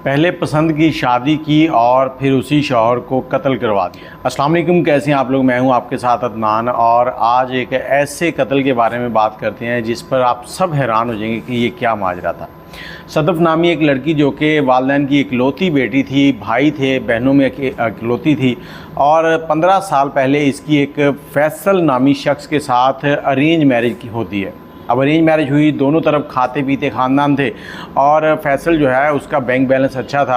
पहले पसंद की शादी की और फिर उसी शौहर को कत्ल करवा दिया। अस्सलाम वालेकुम, कैसे हैं आप लोग। मैं हूं आपके साथ अदनान और आज एक ऐसे कत्ल के बारे में बात करते हैं जिस पर आप सब हैरान हो जाएंगे कि ये क्या माजरा था। सदफ नामी एक लड़की जो कि वालिदैन की इकलौती बेटी थी, भाई थे, बहनों में इकलौती थी और 15 साल पहले इसकी एक फैसल नामी शख्स के साथ अरेंज मैरिज की होती है। अब अरेंज मैरिज हुई, दोनों तरफ खाते पीते ख़ानदान थे और फैसल जो है उसका बैंक बैलेंस अच्छा था।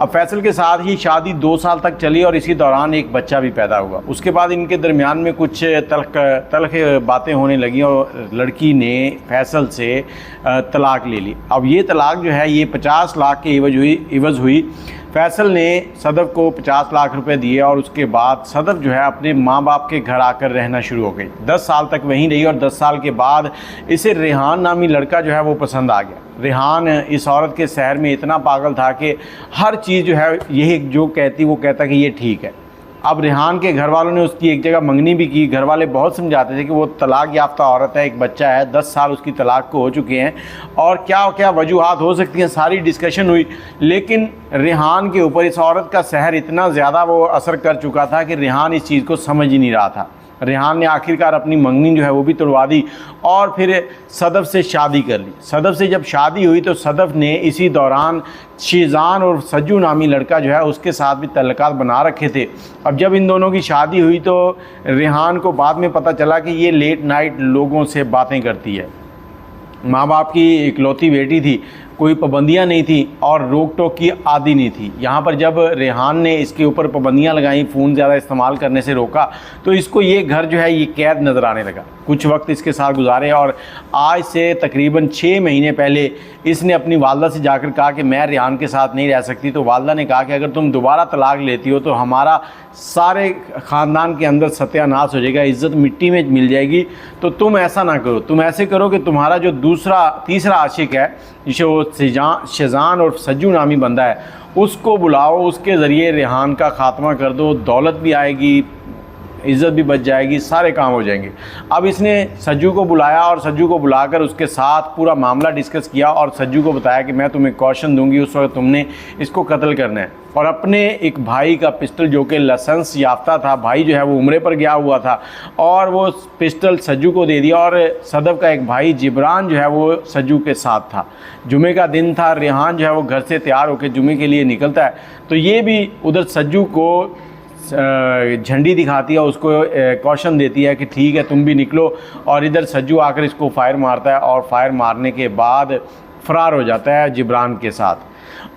अब फैसल के साथ ही शादी 2 साल तक चली और इसी दौरान एक बच्चा भी पैदा हुआ। उसके बाद इनके दरमियान में कुछ तल्ख बातें होने लगी और लड़की ने फैसल से तलाक ले ली। अब ये तलाक जो है ये 50 लाख के इवज़ हुई। फैसल ने सदफ को 50 लाख रुपए दिए और उसके बाद सदफ जो है अपने माँ बाप के घर आकर रहना शुरू हो गई। 10 साल तक वहीं रही और 10 साल के बाद इसे रेहान नामी लड़का जो है वो पसंद आ गया। रेहान इस औरत के शहर में इतना पागल था कि हर चीज़ जो है यही जो कहती वो कहता कि ये ठीक है। अब रेहान के घर वालों ने उसकी एक जगह मंगनी भी की। घर वाले बहुत समझाते थे कि वो तलाक याफ्ता औरत है, एक बच्चा है, 10 साल उसकी तलाक को हो चुके हैं और क्या क्या वजूहात हो सकती हैं, सारी डिस्कशन हुई। लेकिन रेहान के ऊपर इस औरत का सहर इतना ज़्यादा वो असर कर चुका था कि रेहान इस चीज़ को समझ ही नहीं रहा था। रेहान ने आखिरकार अपनी मंगनी जो है वो भी तोड़वा दी और फिर सदफ से शादी कर ली। सदफ से जब शादी हुई तो सदफ ने इसी दौरान शीज़ान और सज्जू नामी लड़का जो है उसके साथ भी तल्लुकात बना रखे थे। अब जब इन दोनों की शादी हुई तो रेहान को बाद में पता चला कि ये लेट नाइट लोगों से बातें करती है। माँ बाप की इकलौती बेटी थी, कोई पाबंदियाँ नहीं थी और रोक टोक की आदी नहीं थी। यहाँ पर जब रेहान ने इसके ऊपर पाबंदियाँ लगाई, फ़ोन ज़्यादा इस्तेमाल करने से रोका तो इसको ये घर जो है ये कैद नज़र आने लगा। कुछ वक्त इसके साथ गुजारे और आज से तकरीबन 6 महीने पहले इसने अपनी वालदा से जाकर कहा कि मैं रेहान के साथ नहीं रह सकती। तो वालदा ने कहा कि अगर तुम दोबारा तलाक लेती हो तो हमारा सारे ख़ानदान के अंदर सत्यानाश हो जाएगा, इज़्ज़त मिट्टी में मिल जाएगी। तो तुम ऐसा ना करो, तुम ऐसे करो कि तुम्हारा जो तीसरा आशिक है जिसे वो शीज़ान और सज्जू नामी बंदा है उसको बुलाओ, उसके ज़रिए रेहान का ख़ात्मा कर दो, दौलत भी आएगी, इज़्ज़त भी बच जाएगी, सारे काम हो जाएंगे। अब इसने सज्जू को बुलाया और सज्जू को बुलाकर उसके साथ पूरा मामला डिस्कस किया और सज्जू को बताया कि मैं तुम्हें कॉशन दूंगी, उस वक्त तुमने इसको कत्ल करना है। और अपने एक भाई का पिस्टल जो कि लाइसेंस याफ्ता था, भाई जो है वो उम्रे पर गया हुआ था और वो पिस्टल सज्जू को दे दिया। और सदफ का एक भाई जिब्रान जो है वो सज्जू के साथ था। जुमे का दिन था, रेहान जो है वो घर से तैयार होकर जुमे के लिए निकलता है तो ये भी उधर सज्जू को झंडी दिखाती है, उसको कॉशन देती है कि ठीक है तुम भी निकलो। और इधर सज्जू आकर इसको फायर मारता है और फायर मारने के बाद फ़रार हो जाता है जिब्रान के साथ।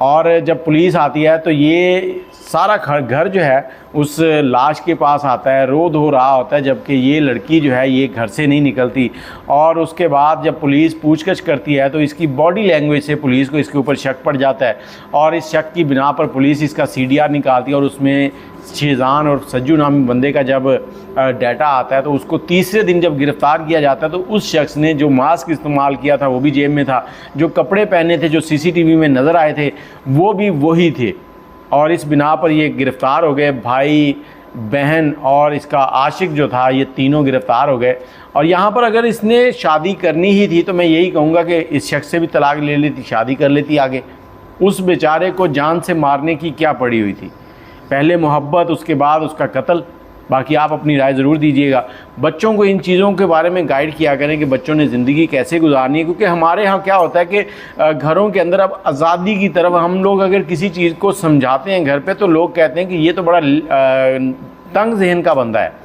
और जब पुलिस आती है तो ये सारा घर जो है उस लाश के पास आता है, रो धो रहा होता है, जबकि ये लड़की जो है ये घर से नहीं निकलती। और उसके बाद जब पुलिस पूछताछ करती है तो इसकी बॉडी लैंग्वेज से पुलिस को इसके ऊपर शक पड़ जाता है और इस शक की बिना पर पुलिस इसका CDR निकालती है और उसमें शीज़ान और सज्जू नामी बंदे का जब डाटा आता है तो उसको तीसरे दिन जब गिरफ़्तार किया जाता है तो उस शख्स ने जो मास्क इस्तेमाल किया था वो भी जेब में था, जो कपड़े पहने थे जो CCTV में नज़र आए थे वो भी वही थे। और इस बिना पर ये गिरफ़्तार हो गए। भाई, बहन और इसका आशिक जो था ये तीनों गिरफ़्तार हो गए। और यहाँ पर अगर इसने शादी करनी ही थी तो मैं यही कहूँगा कि इस शख्स से भी तलाक ले लेती, शादी कर लेती आगे। उस बेचारे को जान से मारने की क्या पड़ी हुई थी, पहले मोहब्बत उसके बाद उसका कत्ल। बाकी आप अपनी राय ज़रूर दीजिएगा। बच्चों को इन चीज़ों के बारे में गाइड किया करें कि बच्चों ने ज़िंदगी कैसे गुजारनी है, क्योंकि हमारे यहाँ क्या होता है कि घरों के अंदर अब आज़ादी की तरफ हम लोग अगर किसी चीज़ को समझाते हैं घर पे तो लोग कहते हैं कि ये तो बड़ा तंग ज़हन का बंदा है,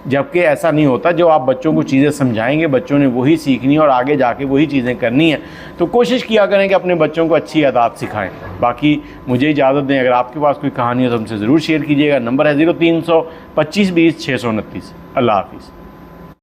जबकि ऐसा नहीं होता। जो आप बच्चों को चीज़ें समझाएंगे बच्चों ने वही सीखनी है और आगे जाके वही चीज़ें करनी है। तो कोशिश किया करें कि अपने बच्चों को अच्छी आदत सिखाएं। बाकी मुझे इजाज़त दें, अगर आपके पास कोई कहानी हो तो हमसे ज़रूर शेयर कीजिएगा। नंबर है 0300 25 20 629। अल्लाह हाफिज़।